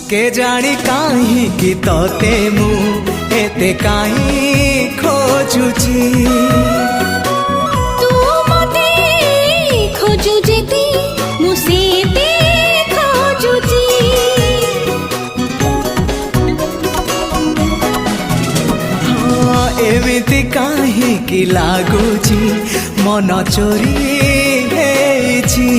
के जानी काहींकि तोते मु एते काहीं खोजुची तू मते खोजु जेते मु सेते खोजुची हाँ एमिति काहींकि लागुची मन चोरी हेची।